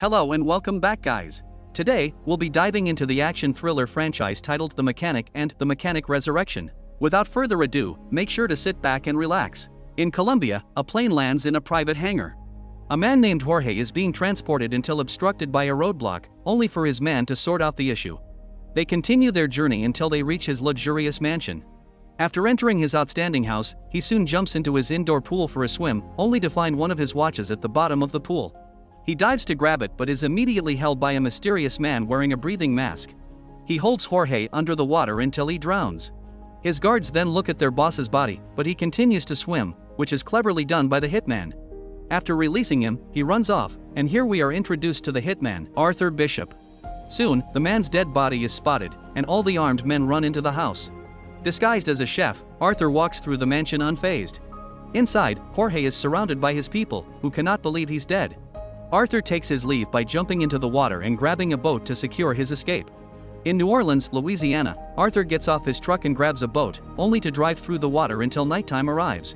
Hello and welcome back, guys. Today, we'll be diving into the action thriller franchise titled The Mechanic and The Mechanic Resurrection. Without further ado, make sure to sit back and relax. In Colombia, a plane lands in a private hangar. A man named Jorge is being transported until obstructed by a roadblock, only for his man to sort out the issue. They continue their journey until they reach his luxurious mansion. After entering his outstanding house, he soon jumps into his indoor pool for a swim, only to find one of his watches at the bottom of the pool. He dives to grab it but is immediately held by a mysterious man wearing a breathing mask. He holds Jorge under the water until he drowns. His guards then look at their boss's body, but he continues to swim, which is cleverly done by the hitman. After releasing him, he runs off, and here we are introduced to the hitman, Arthur Bishop. Soon, the man's dead body is spotted, and all the armed men run into the house. Disguised as a chef, Arthur walks through the mansion unfazed. Inside, Jorge is surrounded by his people, who cannot believe he's dead. Arthur takes his leave by jumping into the water and grabbing a boat to secure his escape. In New Orleans, Louisiana, Arthur gets off his truck and grabs a boat, only to drive through the water until nighttime arrives.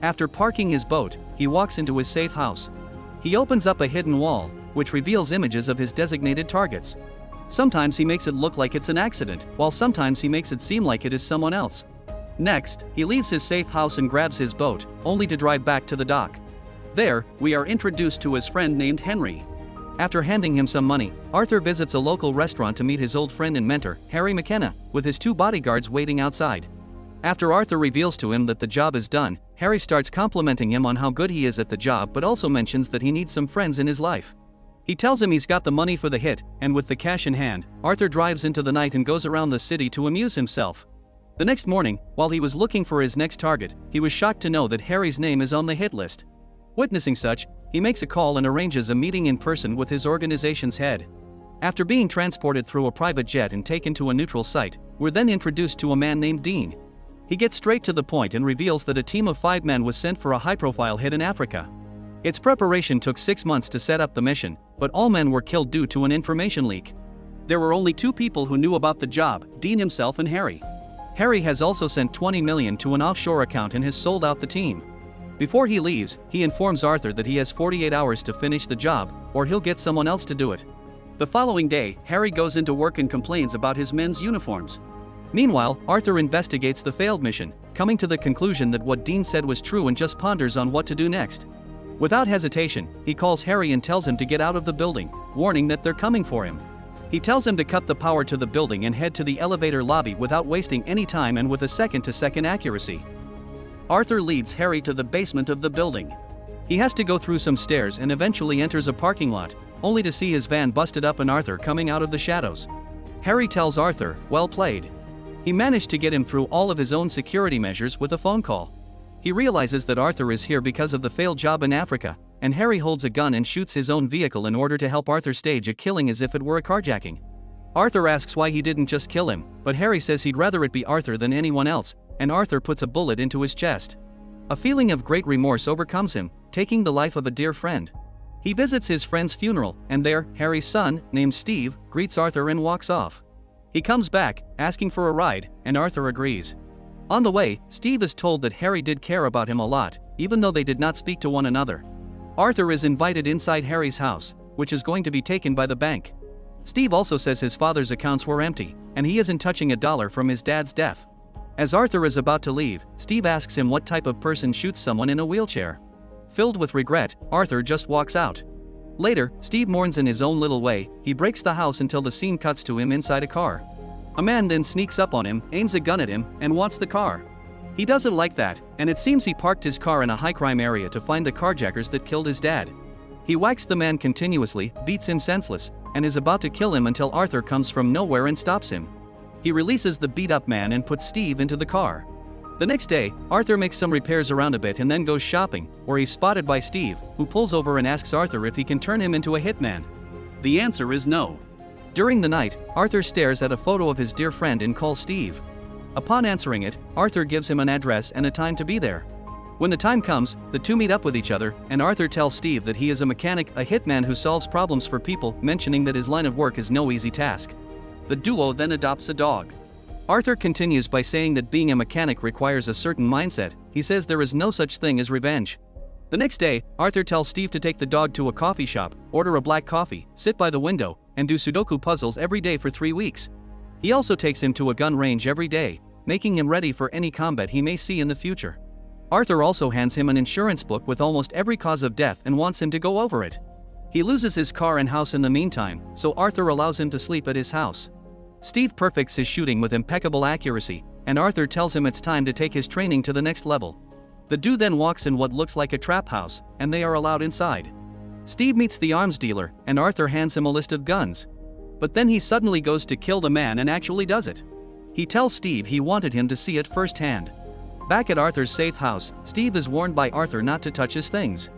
After parking his boat, he walks into his safe house. He opens up a hidden wall, which reveals images of his designated targets. Sometimes he makes it look like it's an accident, while sometimes he makes it seem like it is someone else. Next, he leaves his safe house and grabs his boat, only to drive back to the dock. There, we are introduced to his friend named Henry. After handing him some money, Arthur visits a local restaurant to meet his old friend and mentor, Harry McKenna, with his two bodyguards waiting outside. After Arthur reveals to him that the job is done, Harry starts complimenting him on how good he is at the job but also mentions that he needs some friends in his life. He tells him he's got the money for the hit, and with the cash in hand, Arthur drives into the night and goes around the city to amuse himself. The next morning, while he was looking for his next target, he was shocked to know that Harry's name is on the hit list. Witnessing such, he makes a call and arranges a meeting in person with his organization's head. After being transported through a private jet and taken to a neutral site, we're then introduced to a man named Dean. He gets straight to the point and reveals that a team of 5 men was sent for a high-profile hit in Africa. Its preparation took 6 months to set up the mission, but all men were killed due to an information leak. There were only 2 people who knew about the job, Dean himself and Harry. Harry has also sent $20 million to an offshore account and has sold out the team. Before he leaves, he informs Arthur that he has 48 hours to finish the job, or he'll get someone else to do it. The following day, Harry goes into work and complains about his men's uniforms. Meanwhile, Arthur investigates the failed mission, coming to the conclusion that what Dean said was true and just ponders on what to do next. Without hesitation, he calls Harry and tells him to get out of the building, warning that they're coming for him. He tells him to cut the power to the building and head to the elevator lobby without wasting any time and with a second-to-second accuracy. Arthur leads Harry to the basement of the building. He has to go through some stairs and eventually enters a parking lot, only to see his van busted up and Arthur coming out of the shadows. Harry tells Arthur, "Well played." He managed to get him through all of his own security measures with a phone call. He realizes that Arthur is here because of the failed job in Africa, and Harry holds a gun and shoots his own vehicle in order to help Arthur stage a killing as if it were a carjacking. Arthur asks why he didn't just kill him, but Harry says he'd rather it be Arthur than anyone else, and Arthur puts a bullet into his chest. A feeling of great remorse overcomes him, taking the life of a dear friend. He visits his friend's funeral, and there, Harry's son, named Steve, greets Arthur and walks off. He comes back, asking for a ride, and Arthur agrees. On the way, Steve is told that Harry did care about him a lot, even though they did not speak to one another. Arthur is invited inside Harry's house, which is going to be taken by the bank. Steve also says his father's accounts were empty, and he isn't touching a dollar from his dad's death. As Arthur is about to leave, Steve asks him what type of person shoots someone in a wheelchair. Filled with regret, Arthur just walks out. Later, Steve mourns in his own little way. He breaks the house until the scene cuts to him inside a car. A man then sneaks up on him, aims a gun at him, and wants the car. He doesn't like that, and it seems he parked his car in a high-crime area to find the carjackers that killed his dad. He whacks the man continuously, beats him senseless, and is about to kill him until Arthur comes from nowhere and stops him. He releases the beat-up man and puts Steve into the car. The next day, Arthur makes some repairs around a bit and then goes shopping, where he's spotted by Steve, who pulls over and asks Arthur if he can turn him into a hitman. The answer is no. During the night, Arthur stares at a photo of his dear friend and calls Steve. Upon answering it, Arthur gives him an address and a time to be there. When the time comes, the two meet up with each other, and Arthur tells Steve that he is a mechanic, a hitman who solves problems for people, mentioning that his line of work is no easy task. The duo then adopts a dog. Arthur continues by saying that being a mechanic requires a certain mindset. He says there is no such thing as revenge. The next day, Arthur tells Steve to take the dog to a coffee shop, order a black coffee, sit by the window, and do Sudoku puzzles every day for 3 weeks. He also takes him to a gun range every day, making him ready for any combat he may see in the future. Arthur also hands him an insurance book with almost every cause of death and wants him to go over it. He loses his car and house in the meantime, so Arthur allows him to sleep at his house. Steve perfects his shooting with impeccable accuracy, and Arthur tells him it's time to take his training to the next level. The duo then walks in what looks like a trap house, and they are allowed inside. Steve meets the arms dealer, and Arthur hands him a list of guns. But then he suddenly goes to kill the man and actually does it. He tells Steve he wanted him to see it firsthand. Back at Arthur's safe house, Steve is warned by Arthur not to touch his things.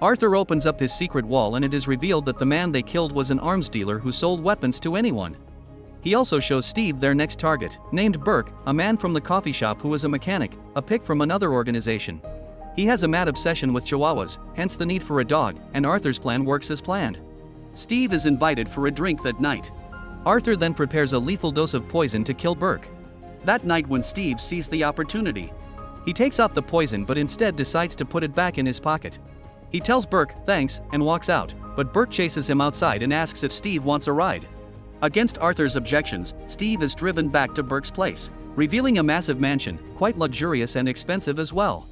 Arthur opens up his secret wall and it is revealed that the man they killed was an arms dealer who sold weapons to anyone. He also shows Steve their next target, named Burke, a man from the coffee shop who is a mechanic, a pick from another organization. He has a mad obsession with chihuahuas, hence the need for a dog, and Arthur's plan works as planned. Steve is invited for a drink that night. Arthur then prepares a lethal dose of poison to kill Burke. That night when Steve sees the opportunity, he takes out the poison but instead decides to put it back in his pocket. He tells Burke, thanks, and walks out, but Burke chases him outside and asks if Steve wants a ride. Against Arthur's objections, Steve is driven back to Burke's place, revealing a massive mansion, quite luxurious and expensive as well.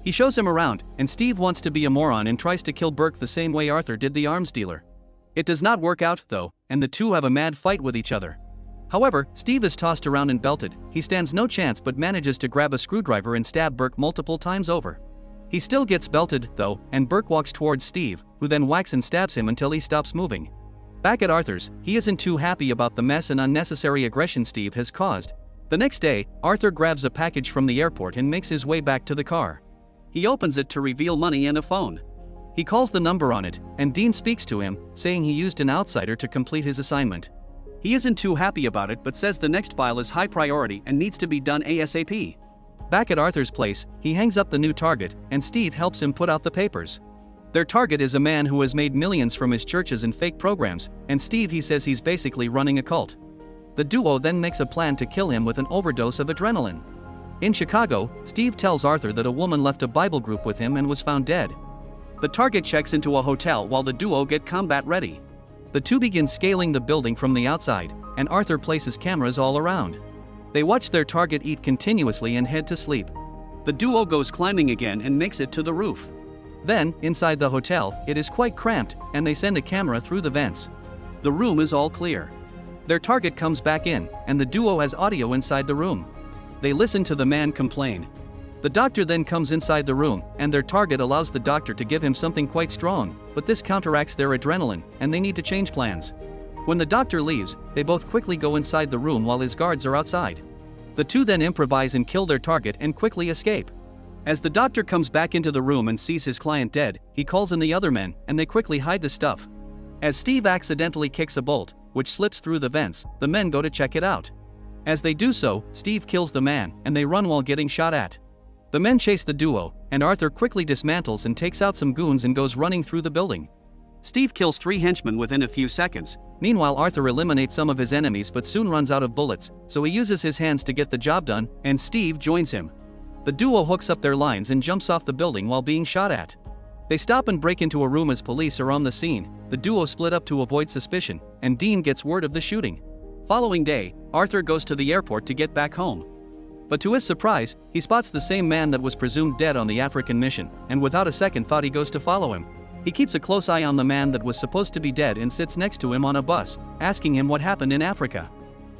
He shows him around, and Steve wants to be a moron and tries to kill Burke the same way Arthur did the arms dealer. It does not work out, though, and the two have a mad fight with each other. However, Steve is tossed around and belted. He stands no chance but manages to grab a screwdriver and stab Burke multiple times over. He still gets belted, though, and Burke walks towards Steve, who then whacks and stabs him until he stops moving. Back at Arthur's, he isn't too happy about the mess and unnecessary aggression Steve has caused. The next day, Arthur grabs a package from the airport and makes his way back to the car. He opens it to reveal money and a phone. He calls the number on it, and Dean speaks to him, saying he used an outsider to complete his assignment. He isn't too happy about it but says the next file is high priority and needs to be done ASAP. Back at Arthur's place, he hangs up the new target, and Steve helps him put out the papers. Their target is a man who has made millions from his churches and fake programs, and Steve he says he's basically running a cult. The duo then makes a plan to kill him with an overdose of adrenaline. In Chicago, Steve tells Arthur that a woman left a Bible group with him and was found dead. The target checks into a hotel while the duo get combat ready. The two begin scaling the building from the outside, and Arthur places cameras all around. They watch their target eat continuously and head to sleep. The duo goes climbing again and makes it to the roof. Then, inside the hotel, it is quite cramped, and they send a camera through the vents. The room is all clear. Their target comes back in, and the duo has audio inside the room. They listen to the man complain. The doctor then comes inside the room, and their target allows the doctor to give him something quite strong, but this counteracts their adrenaline, and they need to change plans. When the doctor leaves, they both quickly go inside the room while his guards are outside. The two then improvise and kill their target and quickly escape. As the doctor comes back into the room and sees his client dead, he calls in the other men, and they quickly hide the stuff. As Steve accidentally kicks a bolt, which slips through the vents, the men go to check it out. As they do so, Steve kills the man, and they run while getting shot at. The men chase the duo, and Arthur quickly dismantles and takes out some goons and goes running through the building. Steve kills 3 henchmen within a few seconds. Meanwhile, Arthur eliminates some of his enemies but soon runs out of bullets, so he uses his hands to get the job done, and Steve joins him. The duo hooks up their lines and jumps off the building while being shot at. They stop and break into a room as police are on the scene. The duo split up to avoid suspicion, and Dean gets word of the shooting. Following day, Arthur goes to the airport to get back home. But to his surprise, he spots the same man that was presumed dead on the African mission, and without a second thought he goes to follow him. He keeps a close eye on the man that was supposed to be dead and sits next to him on a bus, asking him what happened in Africa.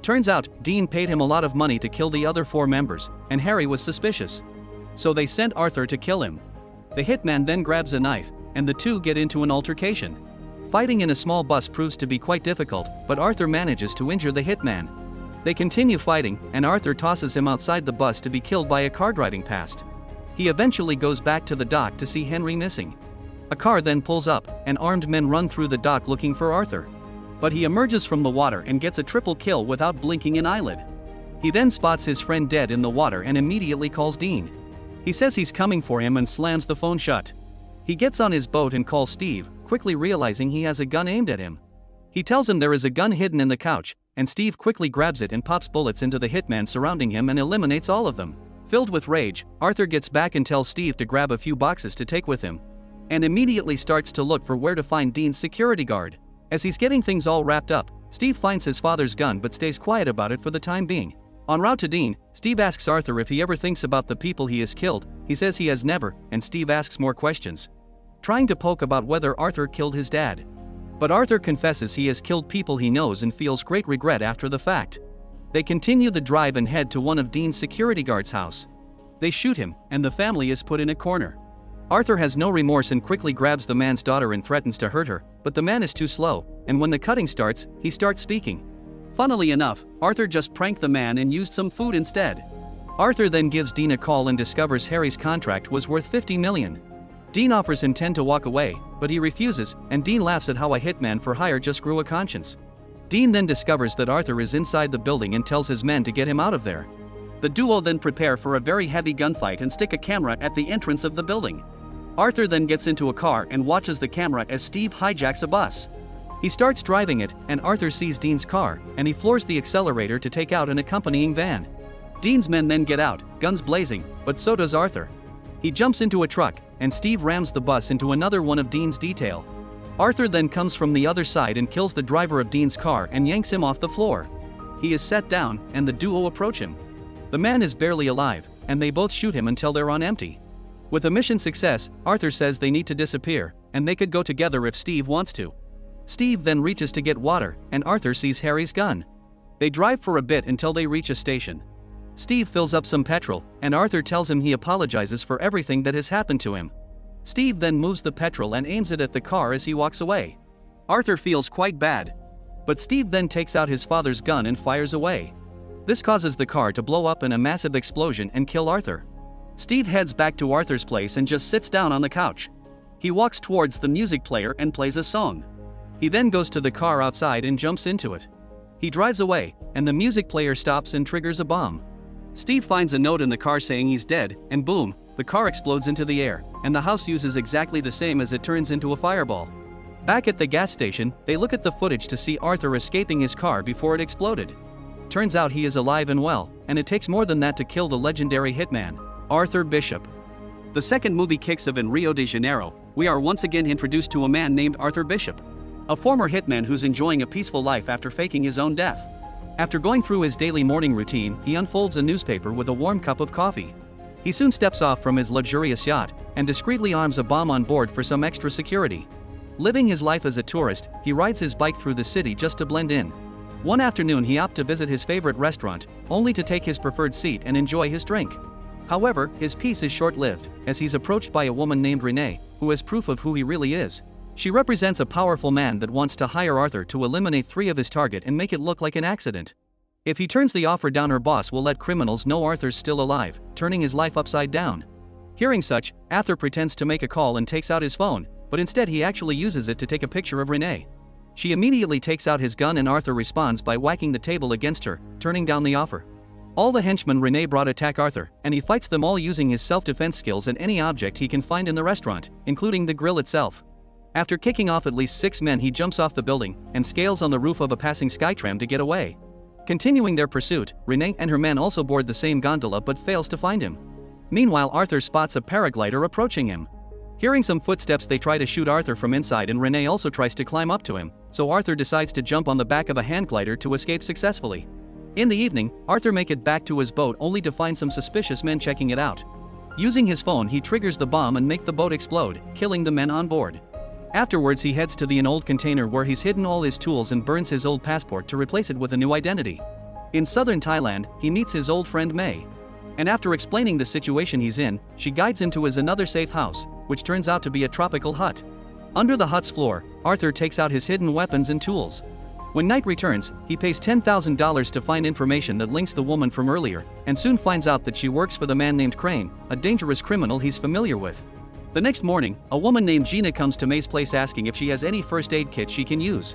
Turns out, Dean paid him a lot of money to kill the other 4 members, and Harry was suspicious. So they sent Arthur to kill him. The hitman then grabs a knife, and the two get into an altercation. Fighting in a small bus proves to be quite difficult, but Arthur manages to injure the hitman. They continue fighting, and Arthur tosses him outside the bus to be killed by a car driving past. He eventually goes back to the dock to see Henry missing. A car then pulls up, and armed men run through the dock looking for Arthur. But he emerges from the water and gets a triple kill without blinking an eyelid. He then spots his friend dead in the water and immediately calls Dean. He says he's coming for him and slams the phone shut. He gets on his boat and calls Steve, quickly realizing he has a gun aimed at him. He tells him there is a gun hidden in the couch, and Steve quickly grabs it and pops bullets into the hitman surrounding him and eliminates all of them. Filled with rage, Arthur gets back and tells Steve to grab a few boxes to take with him, and immediately starts to look for where to find Dean's security guard. As he's getting things all wrapped up, Steve finds his father's gun but stays quiet about it for the time being. En route to Dean, Steve asks Arthur if he ever thinks about the people he has killed. He says he has never, and Steve asks more questions, trying to poke about whether Arthur killed his dad. But Arthur confesses he has killed people he knows and feels great regret after the fact. They continue the drive and head to one of Dean's security guard's house. They shoot him, and the family is put in a corner. Arthur has no remorse and quickly grabs the man's daughter and threatens to hurt her, but the man is too slow, and when the cutting starts, he starts speaking. Funnily enough, Arthur just pranked the man and used some food instead. Arthur then gives Dean a call and discovers Harry's contract was worth $50 million. Dean offers him 10 to walk away, but he refuses, and Dean laughs at how a hitman for hire just grew a conscience. Dean then discovers that Arthur is inside the building and tells his men to get him out of there. The duo then prepare for a very heavy gunfight and stick a camera at the entrance of the building. Arthur then gets into a car and watches the camera as Steve hijacks a bus. He starts driving it, and Arthur sees Dean's car, and he floors the accelerator to take out an accompanying van. Dean's men then get out, guns blazing, but so does Arthur. He jumps into a truck, and Steve rams the bus into another one of Dean's detail. Arthur then comes from the other side and kills the driver of Dean's car and yanks him off the floor. He is set down, and the duo approach him. The man is barely alive, and they both shoot him until they're on empty. With a mission success, Arthur says they need to disappear, and they could go together if Steve wants to. Steve then reaches to get water, and Arthur sees Harry's gun. They drive for a bit until they reach a station. Steve fills up some petrol, and Arthur tells him he apologizes for everything that has happened to him. Steve then moves the petrol and aims it at the car as he walks away. Arthur feels quite bad. But Steve then takes out his father's gun and fires away. This causes the car to blow up in a massive explosion and kill Arthur. Steve heads back to Arthur's place and just sits down on the couch. He walks towards the music player and plays a song. He then goes to the car outside and jumps into it. He drives away, and the music player stops and triggers a bomb. Steve finds a note in the car saying he's dead, and boom, the car explodes into the air, and the house uses exactly the same as it turns into a fireball. Back at the gas station, they look at the footage to see Arthur escaping his car before it exploded. Turns out he is alive and well, and it takes more than that to kill the legendary hitman, Arthur Bishop. The second movie kicks off in Rio de Janeiro. We are once again introduced to a man named Arthur Bishop, a former hitman who's enjoying a peaceful life after faking his own death. After going through his daily morning routine, he unfolds a newspaper with a warm cup of coffee. He soon steps off from his luxurious yacht and discreetly arms a bomb on board for some extra security. Living his life as a tourist, he rides his bike through the city just to blend in. One afternoon he opts to visit his favorite restaurant, only to take his preferred seat and enjoy his drink. However, his peace is short-lived, as he's approached by a woman named Renee, who has proof of who he really is. She represents a powerful man that wants to hire Arthur to eliminate 3 of his target and make it look like an accident. If he turns the offer down, her boss will let criminals know Arthur's still alive, turning his life upside down. Hearing such, Arthur pretends to make a call and takes out his phone, but instead he actually uses it to take a picture of Renee. She immediately takes out his gun and Arthur responds by whacking the table against her, turning down the offer. All the henchmen Renee brought attack Arthur, and he fights them all using his self-defense skills and any object he can find in the restaurant, including the grill itself. After kicking off at least 6 men, he jumps off the building and scales on the roof of a passing Skytram to get away. Continuing their pursuit, Renee and her men also board the same gondola but fails to find him. Meanwhile, Arthur spots a paraglider approaching him. Hearing some footsteps, they try to shoot Arthur from inside, and Renee also tries to climb up to him, so Arthur decides to jump on the back of a hand glider to escape successfully. In the evening, Arthur makes it back to his boat only to find some suspicious men checking it out. Using his phone, he triggers the bomb and makes the boat explode, killing the men on board. Afterwards, he heads to an old container where he's hidden all his tools and burns his old passport to replace it with a new identity. In southern Thailand, he meets his old friend May. And after explaining the situation he's in, she guides him to his another safe house, which turns out to be a tropical hut. Under the hut's floor, Arthur takes out his hidden weapons and tools. When night returns, he pays $10,000 to find information that links the woman from earlier, and soon finds out that she works for the man named Crane, a dangerous criminal he's familiar with. The next morning, a woman named Gina comes to May's place asking if she has any first aid kit she can use.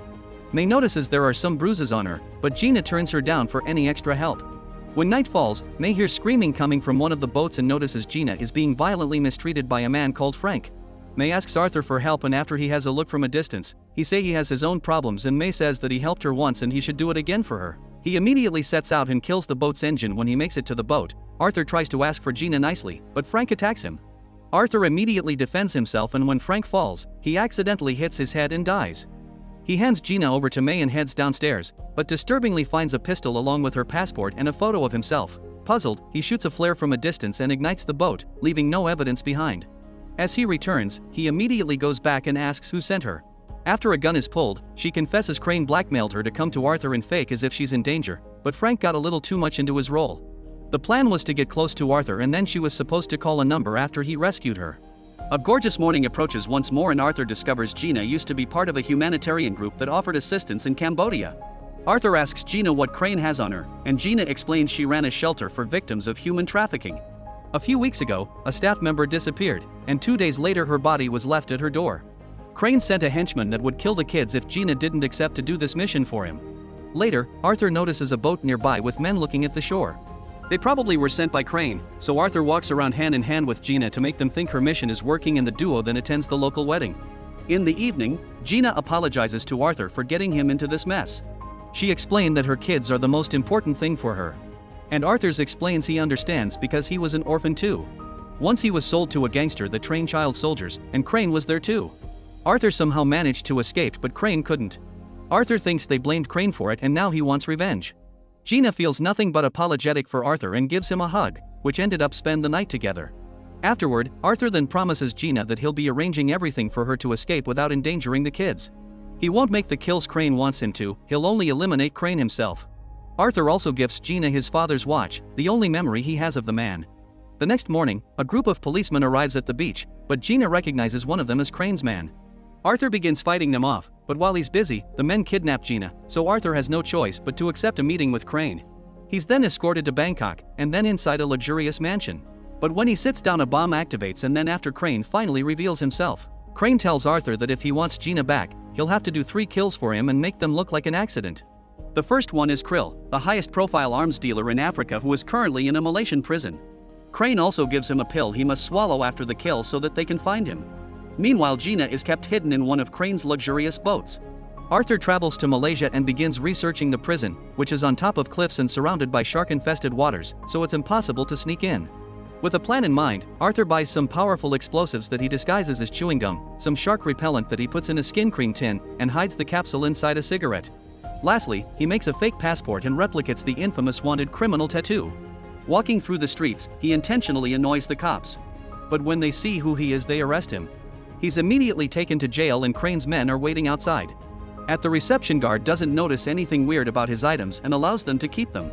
May notices there are some bruises on her, but Gina turns her down for any extra help. When night falls, May hears screaming coming from one of the boats and notices Gina is being violently mistreated by a man called Frank. May asks Arthur for help, and after he has a look from a distance, he says he has his own problems, and May says that he helped her once and he should do it again for her. He immediately sets out and kills the boat's engine. When he makes it to the boat, Arthur tries to ask for Gina nicely, but Frank attacks him. Arthur immediately defends himself, and when Frank falls, he accidentally hits his head and dies. He hands Gina over to May and heads downstairs, but disturbingly finds a pistol along with her passport and a photo of himself. Puzzled, he shoots a flare from a distance and ignites the boat, leaving no evidence behind. As he returns, he immediately goes back and asks who sent her. After a gun is pulled, she confesses Crane blackmailed her to come to Arthur and fake as if she's in danger, but Frank got a little too much into his role. The plan was to get close to Arthur, and then she was supposed to call a number after he rescued her. A gorgeous morning approaches once more, and Arthur discovers Gina used to be part of a humanitarian group that offered assistance in Cambodia. Arthur asks Gina what Crane has on her, and Gina explains she ran a shelter for victims of human trafficking. A few weeks ago, a staff member disappeared, and 2 days later her body was left at her door. Crane sent a henchman that would kill the kids if Gina didn't accept to do this mission for him. Later, Arthur notices a boat nearby with men looking at the shore. They probably were sent by Crane, so Arthur walks around hand in hand with Gina to make them think her mission is working, and the duo then attends the local wedding. In the evening, Gina apologizes to Arthur for getting him into this mess. She explained that her kids are the most important thing for her. And Arthur explains he understands because he was an orphan too. Once he was sold to a gangster that trained child soldiers, and Crane was there too. Arthur somehow managed to escape, but Crane couldn't. Arthur thinks they blamed Crane for it, and now he wants revenge. Gina feels nothing but apologetic for Arthur and gives him a hug, which ended up spend the night together. Afterward, Arthur then promises Gina that he'll be arranging everything for her to escape without endangering the kids. He won't make the kills Crane wants him to, he'll only eliminate Crane himself. Arthur also gifts Gina his father's watch, the only memory he has of the man. The next morning, a group of policemen arrives at the beach, but Gina recognizes one of them as Crane's man. Arthur begins fighting them off, but while he's busy, the men kidnap Gina, so Arthur has no choice but to accept a meeting with Crane. He's then escorted to Bangkok, and then inside a luxurious mansion. But when he sits down, a bomb activates, and then after Crane finally reveals himself. Crane tells Arthur that if he wants Gina back, he'll have to do 3 kills for him and make them look like an accident. The first one is Krill, the highest profile arms dealer in Africa who is currently in a Malaysian prison. Crane also gives him a pill he must swallow after the kill so that they can find him. Meanwhile, Gina is kept hidden in one of Crane's luxurious boats. Arthur travels to Malaysia and begins researching the prison, which is on top of cliffs and surrounded by shark-infested waters, so it's impossible to sneak in. With a plan in mind, Arthur buys some powerful explosives that he disguises as chewing gum, some shark repellent that he puts in a skin cream tin, and hides the capsule inside a cigarette. Lastly, he makes a fake passport and replicates the infamous wanted criminal tattoo. Walking through the streets, he intentionally annoys the cops. But when they see who he is, they arrest him. He's immediately taken to jail, and Crane's men are waiting outside. At the reception, guard doesn't notice anything weird about his items and allows them to keep them.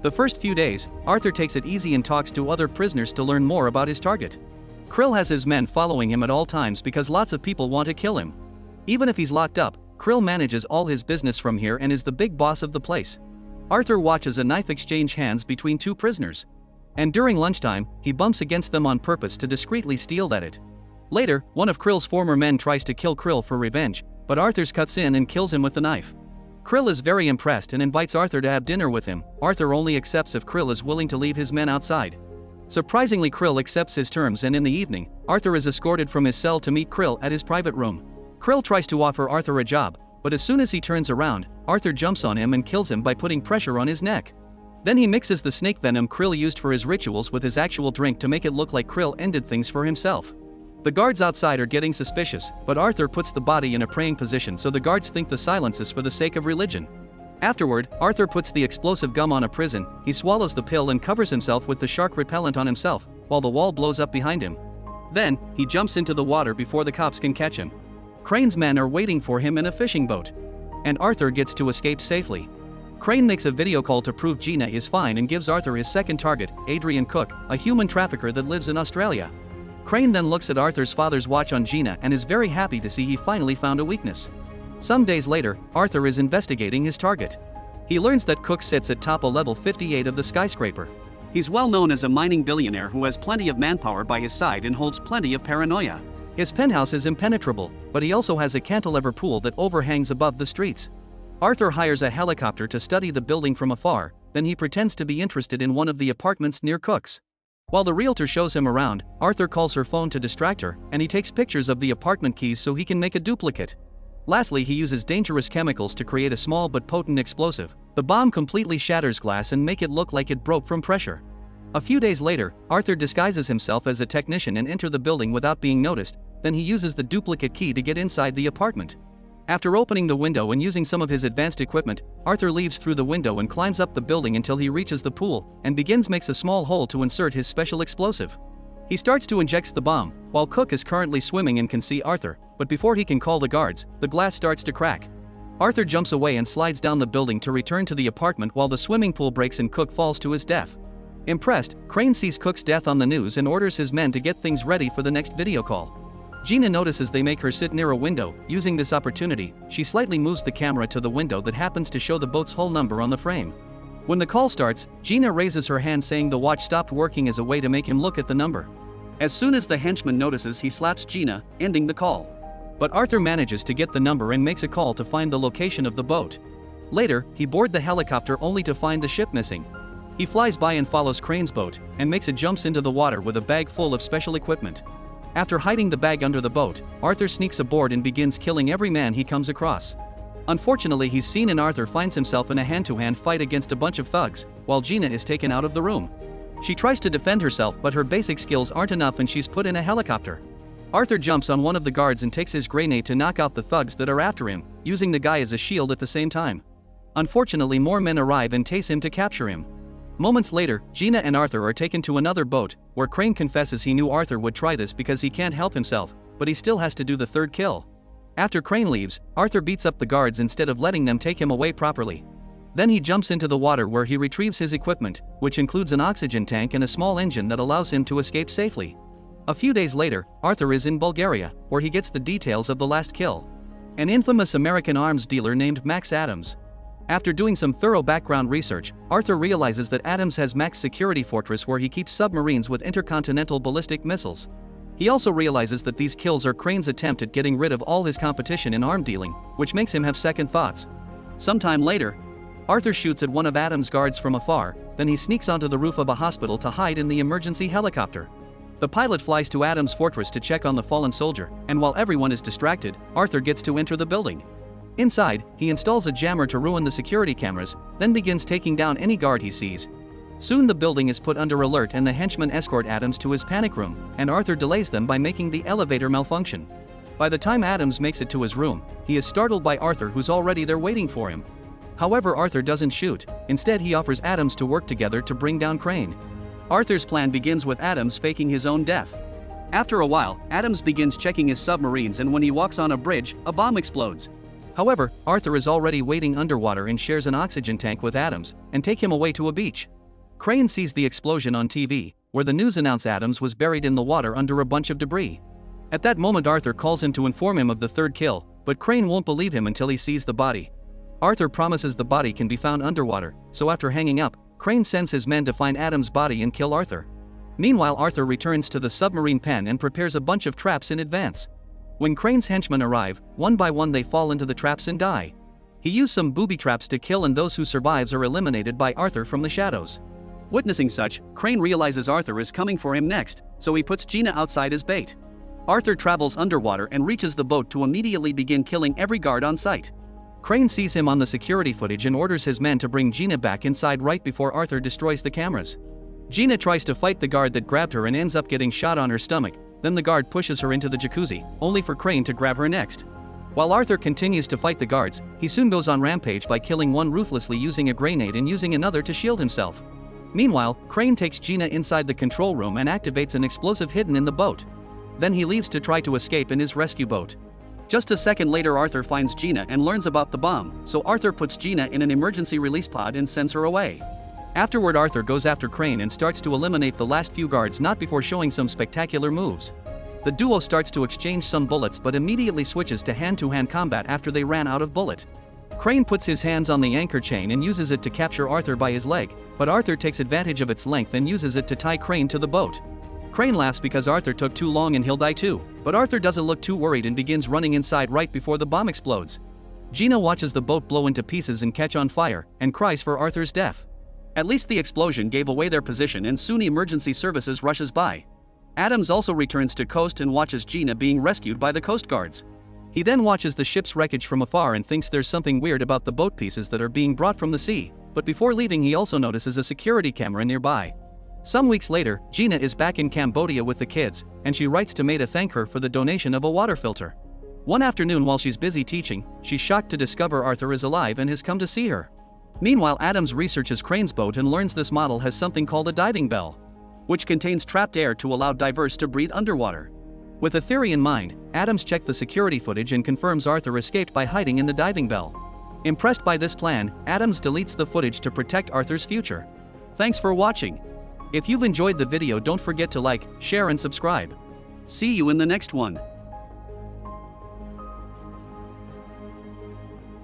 The first few days, Arthur takes it easy and talks to other prisoners to learn more about his target. Krill has his men following him at all times because lots of people want to kill him. Even if he's locked up, Krill manages all his business from here and is the big boss of the place. Arthur watches a knife exchange hands between 2 prisoners. And during lunchtime, he bumps against them on purpose to discreetly steal it. Later, one of Krill's former men tries to kill Krill for revenge, but Arthur cuts in and kills him with the knife. Krill is very impressed and invites Arthur to have dinner with him. Arthur only accepts if Krill is willing to leave his men outside. Surprisingly, Krill accepts his terms, and in the evening, Arthur is escorted from his cell to meet Krill at his private room. Krill tries to offer Arthur a job, but as soon as he turns around, Arthur jumps on him and kills him by putting pressure on his neck. Then he mixes the snake venom Krill used for his rituals with his actual drink to make it look like Krill ended things for himself. The guards outside are getting suspicious, but Arthur puts the body in a praying position so the guards think the silence is for the sake of religion. Afterward, Arthur puts the explosive gum on a prison, he swallows the pill and covers himself with the shark repellent on himself, while the wall blows up behind him. Then, he jumps into the water before the cops can catch him. Crane's men are waiting for him in a fishing boat. And Arthur gets to escape safely. Crane makes a video call to prove Gina is fine and gives Arthur his second target, Adrian Cook, a human trafficker that lives in Australia. Crane then looks at Arthur's father's watch on Gina and is very happy to see he finally found a weakness. Some days later, Arthur is investigating his target. He learns that Cook sits at top of level 58 of the skyscraper. He's well known as a mining billionaire who has plenty of manpower by his side and holds plenty of paranoia. His penthouse is impenetrable, but he also has a cantilever pool that overhangs above the streets. Arthur hires a helicopter to study the building from afar, then he pretends to be interested in one of the apartments near Cook's. While the realtor shows him around, Arthur calls her phone to distract her, and he takes pictures of the apartment keys so he can make a duplicate. Lastly, he uses dangerous chemicals to create a small but potent explosive. The bomb completely shatters glass and make it look like it broke from pressure. A few days later, Arthur disguises himself as a technician and enters the building without being noticed. Then he uses the duplicate key to get inside the apartment. After opening the window and using some of his advanced equipment, Arthur leaves through the window and climbs up the building until he reaches the pool and makes a small hole to insert his special explosive. He starts to inject the bomb, while Cook is currently swimming and can see Arthur, but before he can call the guards, the glass starts to crack. Arthur jumps away and slides down the building to return to the apartment while the swimming pool breaks and Cook falls to his death. Impressed, Crane sees Cook's death on the news and orders his men to get things ready for the next video call. Gina notices they make her sit near a window. Using this opportunity, she slightly moves the camera to the window that happens to show the boat's hull number on the frame. When the call starts, Gina raises her hand saying the watch stopped working as a way to make him look at the number. As soon as the henchman notices, he slaps Gina, ending the call. But Arthur manages to get the number and makes a call to find the location of the boat. Later, he boards the helicopter only to find the ship missing. He flies by and follows Crane's boat, and makes it jumps into the water with a bag full of special equipment. After hiding the bag under the boat, Arthur sneaks aboard and begins killing every man he comes across. Unfortunately, he's seen and Arthur finds himself in a hand-to-hand fight against a bunch of thugs, while Gina is taken out of the room. She tries to defend herself, but her basic skills aren't enough and she's put in a helicopter. Arthur jumps on one of the guards and takes his grenade to knock out the thugs that are after him, using the guy as a shield at the same time. Unfortunately, more men arrive and chase him to capture him. Moments later, Gina and Arthur are taken to another boat, where Crane confesses he knew Arthur would try this because he can't help himself, but he still has to do the third kill. After Crane leaves, Arthur beats up the guards instead of letting them take him away properly. Then he jumps into the water where he retrieves his equipment, which includes an oxygen tank and a small engine that allows him to escape safely. A few days later, Arthur is in Bulgaria, where he gets the details of the last kill. An infamous American arms dealer named Max Adams. After doing some thorough background research, Arthur realizes that Adams has Max security fortress where he keeps submarines with intercontinental ballistic missiles. He also realizes that these kills are Crane's attempt at getting rid of all his competition in arm dealing, which makes him have second thoughts. Sometime later, Arthur shoots at one of Adams' guards from afar, then he sneaks onto the roof of a hospital to hide in the emergency helicopter. The pilot flies to Adams' fortress to check on the fallen soldier, and while everyone is distracted, Arthur gets to enter the building. Inside, he installs a jammer to ruin the security cameras, then begins taking down any guard he sees. Soon the building is put under alert and the henchmen escort Adams to his panic room, and Arthur delays them by making the elevator malfunction. By the time Adams makes it to his room, he is startled by Arthur, who's already there waiting for him. However, Arthur doesn't shoot. Instead, he offers Adams to work together to bring down Crane. Arthur's plan begins with Adams faking his own death. After a while, Adams begins checking his submarines, and when he walks on a bridge, a bomb explodes. However, Arthur is already waiting underwater and shares an oxygen tank with Adams, and take him away to a beach. Crane sees the explosion on TV, where the news announce Adams was buried in the water under a bunch of debris. At that moment, Arthur calls him to inform him of the third kill, but Crane won't believe him until he sees the body. Arthur promises the body can be found underwater, so after hanging up, Crane sends his men to find Adams' body and kill Arthur. Meanwhile, Arthur returns to the submarine pen and prepares a bunch of traps in advance. When Crane's henchmen arrive, one by one they fall into the traps and die. He used some booby traps to kill, and those who survives are eliminated by Arthur from the shadows. Witnessing such, Crane realizes Arthur is coming for him next, so he puts Gina outside as bait. Arthur travels underwater and reaches the boat to immediately begin killing every guard on site. Crane sees him on the security footage and orders his men to bring Gina back inside right before Arthur destroys the cameras. Gina tries to fight the guard that grabbed her and ends up getting shot on her stomach. Then the guard pushes her into the jacuzzi, only for Crane to grab her next. While Arthur continues to fight the guards, he soon goes on rampage by killing one ruthlessly using a grenade and using another to shield himself. Meanwhile, Crane takes Gina inside the control room and activates an explosive hidden in the boat. Then he leaves to try to escape in his rescue boat. Just a second later, Arthur finds Gina and learns about the bomb, so Arthur puts Gina in an emergency release pod and sends her away. Afterward, Arthur goes after Crane and starts to eliminate the last few guards, not before showing some spectacular moves. The duo starts to exchange some bullets but immediately switches to hand-to-hand combat after they ran out of bullet. Crane puts his hands on the anchor chain and uses it to capture Arthur by his leg, but Arthur takes advantage of its length and uses it to tie Crane to the boat. Crane laughs because Arthur took too long and he'll die too, but Arthur doesn't look too worried and begins running inside right before the bomb explodes. Gina watches the boat blow into pieces and catch on fire, and cries for Arthur's death. At least the explosion gave away their position and soon emergency services rushes by. Adams also returns to coast and watches Gina being rescued by the Coast Guards. He then watches the ship's wreckage from afar and thinks there's something weird about the boat pieces that are being brought from the sea, but before leaving he also notices a security camera nearby. Some weeks later, Gina is back in Cambodia with the kids, and she writes to May to thank her for the donation of a water filter. One afternoon while she's busy teaching, she's shocked to discover Arthur is alive and has come to see her. Meanwhile, Adams researches Crane's boat and learns this model has something called a diving bell, which contains trapped air to allow divers to breathe underwater. With a theory in mind, Adams checks the security footage and confirms Arthur escaped by hiding in the diving bell. Impressed by this plan, Adams deletes the footage to protect Arthur's future. Thanks for watching. If you've enjoyed the video, don't forget to like, share and subscribe. See you in the next one.